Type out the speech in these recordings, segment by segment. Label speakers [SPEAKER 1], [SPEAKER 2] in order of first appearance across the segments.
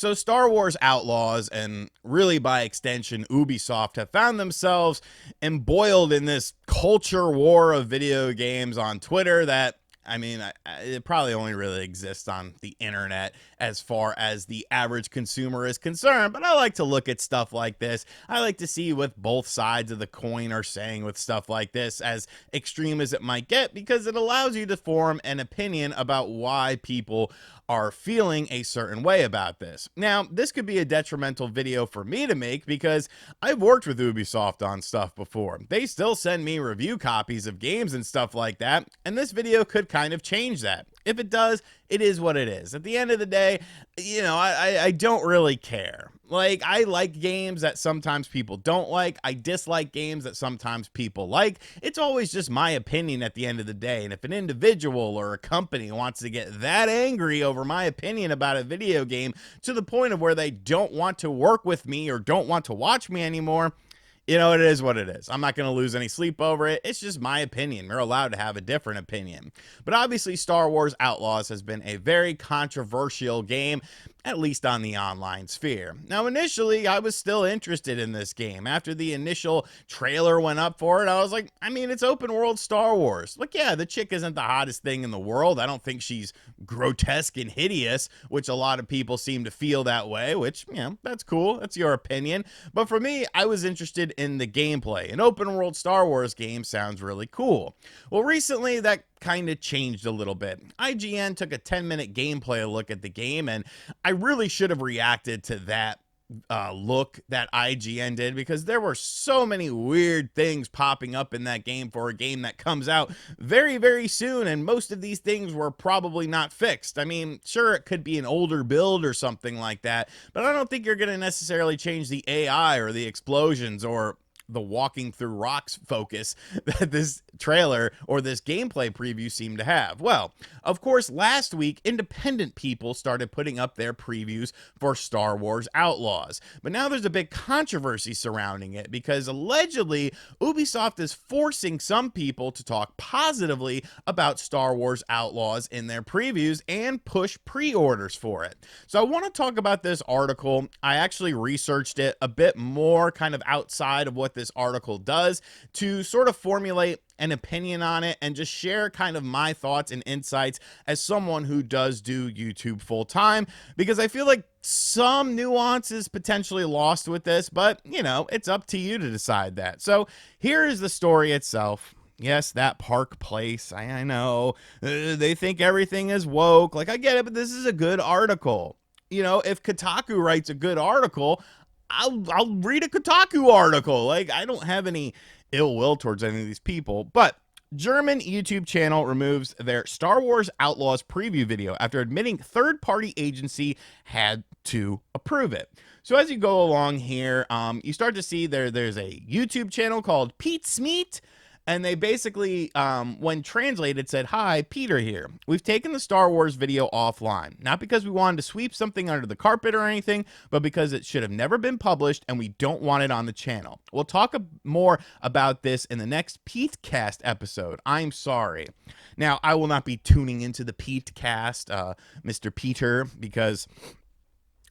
[SPEAKER 1] So Star Wars Outlaws, and really by extension Ubisoft, have found themselves embroiled in this culture war of video games on Twitter that, I mean, it probably only really exists on the internet as far as the average consumer is concerned. But I like to look at stuff like this. I like to see what both sides of the coin are saying with stuff like this, as extreme as it might get, because it allows you to form an opinion about why people are feeling a certain way about this. Now, this could be a detrimental video for me to make because I've worked with Ubisoft on stuff before. They still send me review copies of games and stuff like that, and this video could kind of change that. If it does, it is what it is. At the end of the day, I don't really care. Like, I like games that sometimes people don't like. I dislike games that sometimes people like. It's always just my opinion at the end of the day. And if an individual or a company wants to get that angry over my opinion about a video game to the point of where they don't want to work with me or don't want to watch me anymore, it is what it is. I'm not going to lose any sleep over it. It's just my opinion. We're allowed to have a different opinion. But obviously, Star Wars Outlaws has been a very controversial game, at least on the online sphere. Now, initially, I was still interested in this game. After the initial trailer went up for it, I was like, I mean, it's open world Star Wars. Like, yeah, the chick isn't the hottest thing in the world. I don't think she's grotesque and hideous, which a lot of people seem to feel that way, which, that's cool. That's your opinion. But for me, I was interested in the gameplay. An open world Star Wars game sounds really cool. Well, recently, that kind of changed a little bit. IGN took a 10-minute gameplay look at the game, and I really should have reacted to that look that IGN did, because there were so many weird things popping up in that game for a game that comes out very, very soon, and most of these things were probably not fixed. I mean, sure, it could be an older build or something like that, but I don't think you're going to necessarily change the AI or the explosions or the walking through rocks focus that this trailer or this gameplay preview seemed to have. Well, of course, last week, independent people started putting up their previews for Star Wars Outlaws. But now there's a big controversy surrounding it because allegedly Ubisoft is forcing some people to talk positively about Star Wars Outlaws in their previews and push pre-orders for it. So I want to talk about this article. I actually researched it a bit more kind of outside of what this article does to sort of formulate an opinion on it and just share kind of my thoughts and insights as someone who does do YouTube full time, because I feel like some nuances potentially lost with this, but it's up to you to decide that. So here is the story itself. Yes, that Park Place. I know they think everything is woke. Like, I get it, but this is a good article. If Kotaku writes a good article, I'll read a Kotaku article. Like, I don't have any ill will towards any of these people, but German YouTube channel removes their Star Wars Outlaws preview video after admitting third-party agency had to approve it. So as you go along here, you start to see there's a YouTube channel called Pete's Meat. And they basically, when translated, said, "Hi, Peter here. We've taken the Star Wars video offline, not because we wanted to sweep something under the carpet or anything, but because it should have never been published and we don't want it on the channel. We'll talk more about this in the next Petecast episode. I'm sorry." Now, I will not be tuning into the Petecast, Mr. Peter, because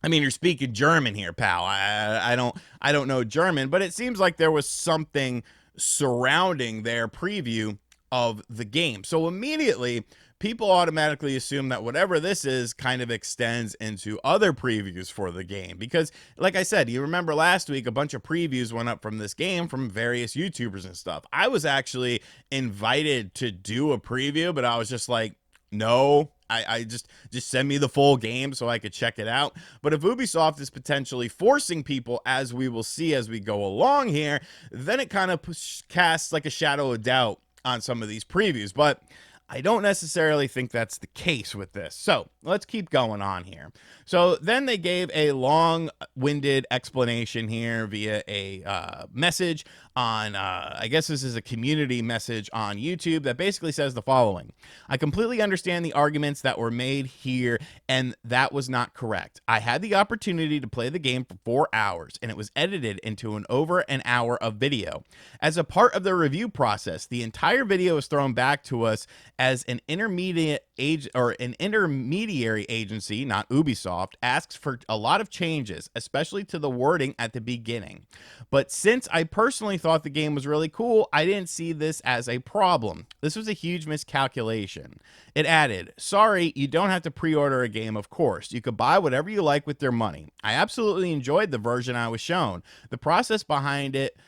[SPEAKER 1] I mean, you're speaking German here, pal. I don't know German, but it seems like there was something surrounding their preview of the game. So immediately, people automatically assume that whatever this is kind of extends into other previews for the game. Because, like I said, you remember last week, a bunch of previews went up from this game from various YouTubers and stuff. I was actually invited to do a preview, but I was just like, no, I just send me the full game so I could check it out. But if Ubisoft is potentially forcing people, as we will see as we go along here, then it kind of casts like a shadow of doubt on some of these previews. But I don't necessarily think that's the case with this. So let's keep going on here. So then they gave a long-winded explanation here via a message on, I guess this is a community message on YouTube that basically says the following: "I completely understand the arguments that were made here, and that was not correct. I had the opportunity to play the game for 4 hours, and it was edited into over an hour of video. As a part of the review process, the entire video was thrown back to us as an intermediate age or an intermediary agency, not Ubisoft, asks for a lot of changes, especially to the wording at the beginning. But since I personally thought the game was really cool, I didn't see this as a problem. This was a huge miscalculation. It added, sorry, you don't have to pre-order a game, of course. You could buy whatever you like with your money. I absolutely enjoyed the version I was shown. The process behind it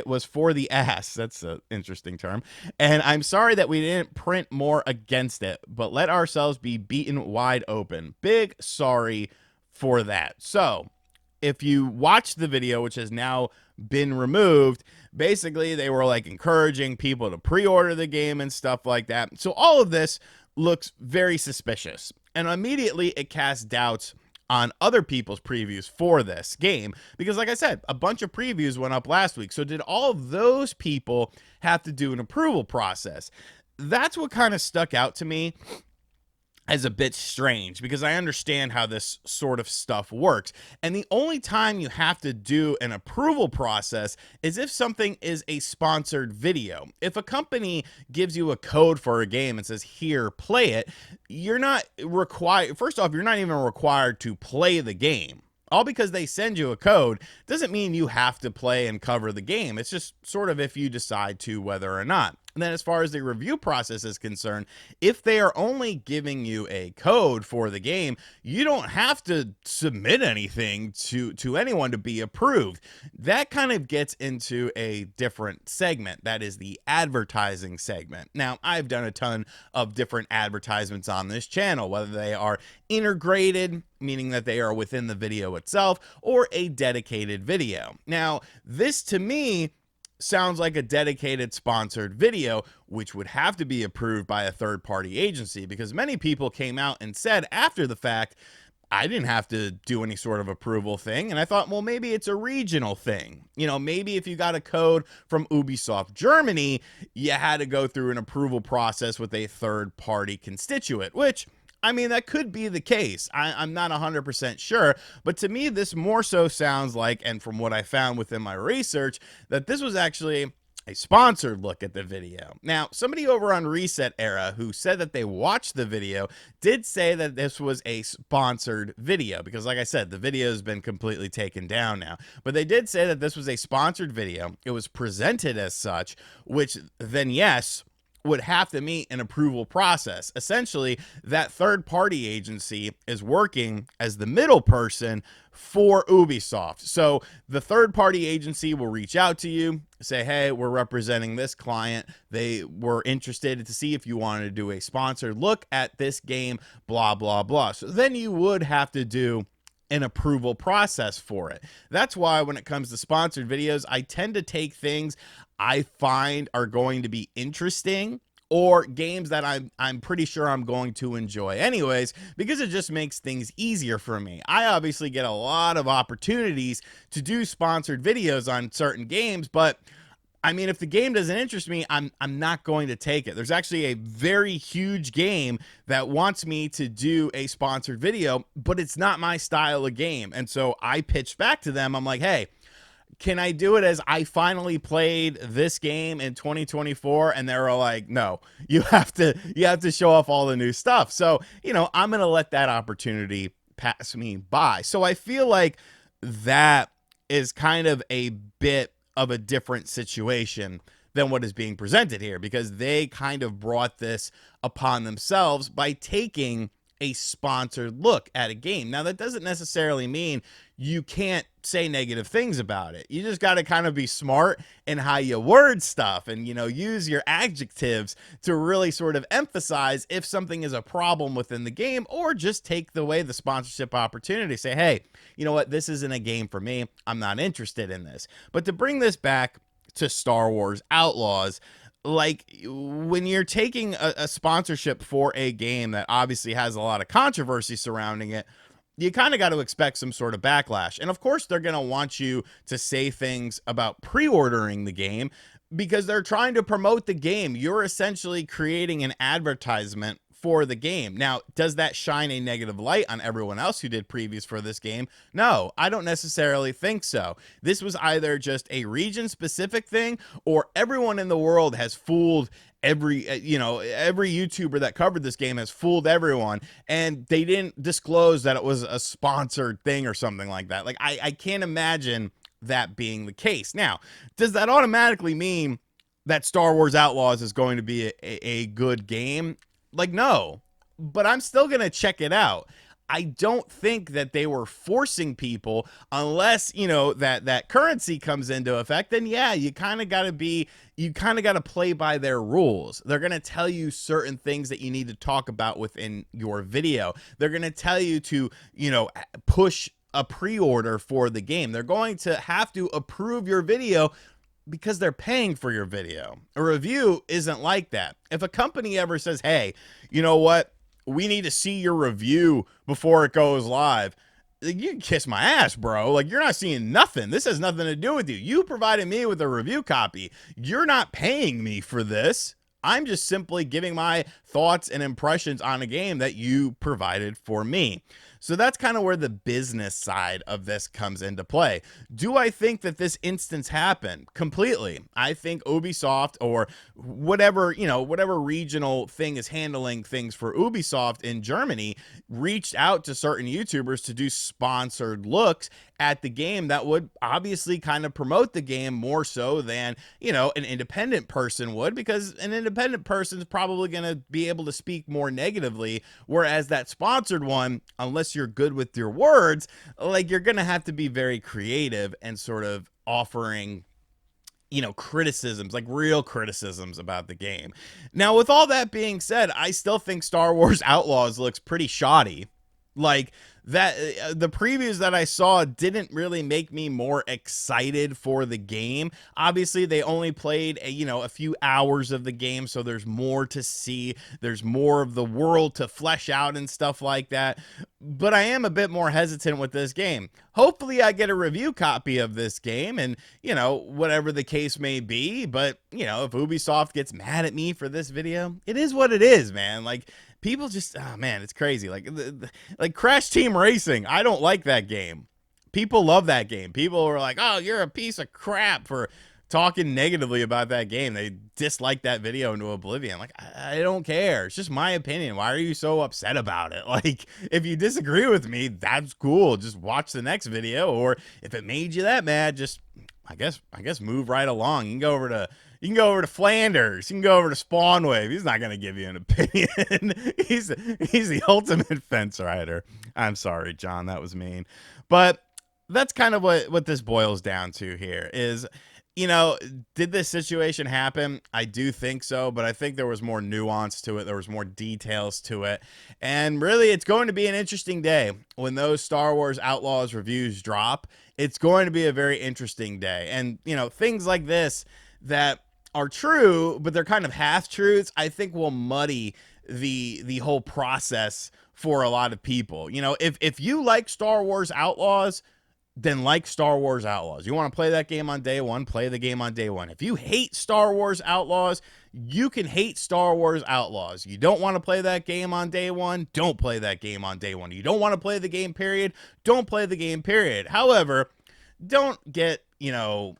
[SPEAKER 1] was for the ass. That's an interesting term. And I'm sorry that we didn't print more against it, but let ourselves be beaten wide open. Big sorry for that. So if you watch the video, which has now been removed, basically they were like encouraging people to pre-order the game and stuff like that. So all of this looks very suspicious. And immediately it casts doubts on other people's previews for this game, because like I said, a bunch of previews went up last week. So did all of those people have to do an approval process? That's what kind of stuck out to me as a bit strange, because I understand how this sort of stuff works. And the only time you have to do an approval process is if something is a sponsored video. If a company gives you a code for a game and says, here, play it, you're not required. First off, you're not even required to play the game. All because they send you a code doesn't mean you have to play and cover the game. It's just sort of if you decide to, whether or not. And then as far as the review process is concerned, if they are only giving you a code for the game, you don't have to submit anything to anyone to be approved. That kind of gets into a different segment. That is the advertising segment. Now, I've done a ton of different advertisements on this channel, whether they are integrated, meaning that they are within the video itself, or a dedicated video. Now, this to me sounds like a dedicated sponsored video, which would have to be approved by a third-party agency, because many people came out and said after the fact, I didn't have to do any sort of approval thing. And I thought, well, maybe it's a regional thing. You know, maybe if you got a code from Ubisoft Germany, you had to go through an approval process with a third-party constituent, which, I mean, that could be the case. I'm not 100% sure, but to me, this more so sounds like, and from what I found within my research, that this was actually a sponsored look at the video. Now, somebody over on Reset Era who said that they watched the video did say that this was a sponsored video, because like I said, the video has been completely taken down now, but they did say that this was a sponsored video. It was presented as such, which then, yes, would have to meet an approval process. Essentially, that third-party agency is working as the middle person for Ubisoft. So the third-party agency will reach out to you, say, hey, we're representing this client. They were interested to see if you wanted to do a sponsored look at this game, blah, blah, blah. So then you would have to do an approval process for it. That's why when it comes to sponsored videos, I tend to take things I find are going to be interesting, or games that I'm pretty sure I'm going to enjoy anyways, because it just makes things easier for me. I obviously get a lot of opportunities to do sponsored videos on certain games, but I mean, if the game doesn't interest me, I'm not going to take it. There's actually a very huge game that wants me to do a sponsored video, but it's not my style of game. And so I pitched back to them. I'm like, hey, can I do it as I finally played this game in 2024? And they were like, no, you have to show off all the new stuff. So, you know, I'm going to let that opportunity pass me by. So I feel like that is kind of a bit of a different situation than what is being presented here, because they kind of brought this upon themselves by taking a sponsored look at a game. Now, that doesn't necessarily mean you can't say negative things about it. You just got to kind of be smart in how you word stuff and, you know, use your adjectives to really sort of emphasize if something is a problem within the game, or just take away the sponsorship opportunity. Say, hey, you know what? This isn't a game for me. I'm not interested in this. But to bring this back to Star Wars Outlaws, like when you're taking a sponsorship for a game that obviously has a lot of controversy surrounding it, you kind of got to expect some sort of backlash. And of course, they're going to want you to say things about pre-ordering the game, because they're trying to promote the game. You're essentially creating an advertisement for the game. Now, does that shine a negative light on everyone else who did previews for this game? No, I don't necessarily think so. This was either just a region specific thing, or everyone in the world has fooled every every YouTuber that covered this game has fooled everyone, and they didn't disclose that it was a sponsored thing or something like that. Like, I can't imagine that being the case. Now, does that automatically mean that Star Wars Outlaws is going to be a good game? Like, no, but I'm still going to check it out. I don't think that they were forcing people, unless, that currency comes into effect. Then yeah, you kind of got to play by their rules. They're going to tell you certain things that you need to talk about within your video. They're going to tell you to, push a pre-order for the game. They're going to have to approve your video because they're paying for your video. A review isn't like that. If a company ever says, hey, you know what? We need to see your review before it goes live, you can kiss my ass, bro. Like, you're not seeing nothing. This has nothing to do with you. You provided me with a review copy. You're not paying me for this. I'm just simply giving my thoughts and impressions on a game that you provided for me. So that's kind of where the business side of this comes into play. Do I think that this instance happened? Completely. I think Ubisoft, or whatever regional thing is handling things for Ubisoft in Germany, reached out to certain YouTubers to do sponsored looks at the game that would obviously kind of promote the game more so than, an independent person would, because an independent person is probably going to be able to speak more negatively, whereas that sponsored one, unless you're good with your words, like, you're going to have to be very creative and sort of offering criticisms, like real criticisms about the game. Now, with all that being said, I still think Star Wars Outlaws looks pretty shoddy. Like, that the previews that I saw didn't really make me more excited for the game. Obviously, they only played a few hours of the game, so there's more to see. There's more of the world to flesh out and stuff like that. But I am a bit more hesitant with this game. Hopefully, I get a review copy of this game, and whatever the case may be. But if Ubisoft gets mad at me for this video, it is what it is, man. Like, people just, oh man, it's crazy. Like Crash Team Racing, I don't like that game. People love that game. People are like, oh, you're a piece of crap for talking negatively about that game. They dislike that video into oblivion. Like, I don't care. It's just my opinion. Why are you so upset about it? Like, if you disagree with me, that's cool. Just watch the next video. Or if it made you that mad, just, I guess move right along. You can go over to Flanders. You can go over to Spawnwave. He's not going to give you an opinion. he's the ultimate fence rider. I'm sorry, John. That was mean. But that's kind of what this boils down to here is, did this situation happen? I do think so, but I think there was more nuance to it. There was more details to it. And really, it's going to be an interesting day when those Star Wars Outlaws reviews drop. It's going to be a very interesting day. And, things like this that are true, but they're kind of half-truths, I think will muddy the whole process for a lot of people. If you like Star Wars Outlaws, then like Star Wars Outlaws. You want to play that game on day one, play the game on day one. If you hate Star Wars Outlaws, you can hate Star Wars Outlaws. You don't want to play that game on day one, don't play that game on day one. You don't want to play the game, period, don't play the game, period. However, don't get, don't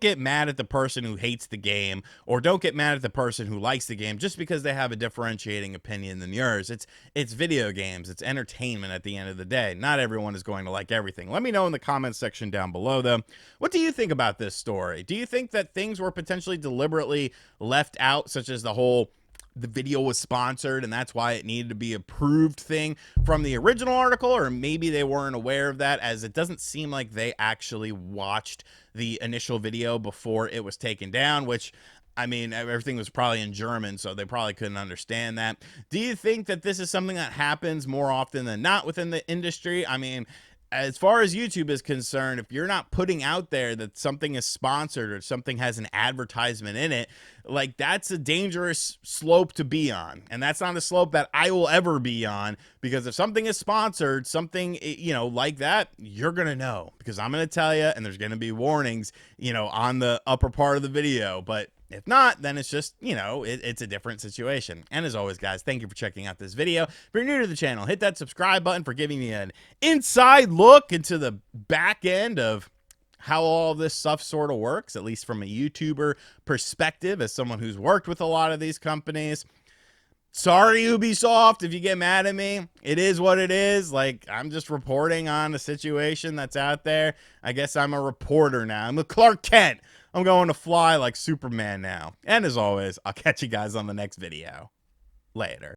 [SPEAKER 1] get mad at the person who hates the game, or don't get mad at the person who likes the game just because they have a differentiating opinion than yours. It's video games. It's entertainment at the end of the day. Not everyone is going to like everything. Let me know in the comments section down below, though. What do you think about this story? Do you think that things were potentially deliberately left out, such as the video was sponsored and that's why it needed to be approved thing from the original article? Or maybe they weren't aware of that, as it doesn't seem like they actually watched the initial video before it was taken down, which, I mean, everything was probably in German, so they probably couldn't understand that. Do you think that this is something that happens more often than not within the industry? I mean, as far as YouTube is concerned, if you're not putting out there that something is sponsored or something has an advertisement in it, like, that's a dangerous slope to be on. And that's not a slope that I will ever be on, because if something is sponsored, something, like that, you're going to know, because I'm going to tell you, and there's going to be warnings, on the upper part of the video. But If not, then it's just, you know, it's a different situation. And as always, guys, thank you for checking out this video. If you're new to the channel, hit that subscribe button for giving me an inside look into the back end of how all this stuff sort of works, at least from a YouTuber perspective, as someone who's worked with a lot of these companies. Sorry, Ubisoft, if you get mad at me. It is what it is. Like, I'm just reporting on a situation that's out there. I guess I'm a reporter now. I'm a Clark Kent. I'm going to fly like Superman now. And as always, I'll catch you guys on the next video. Later.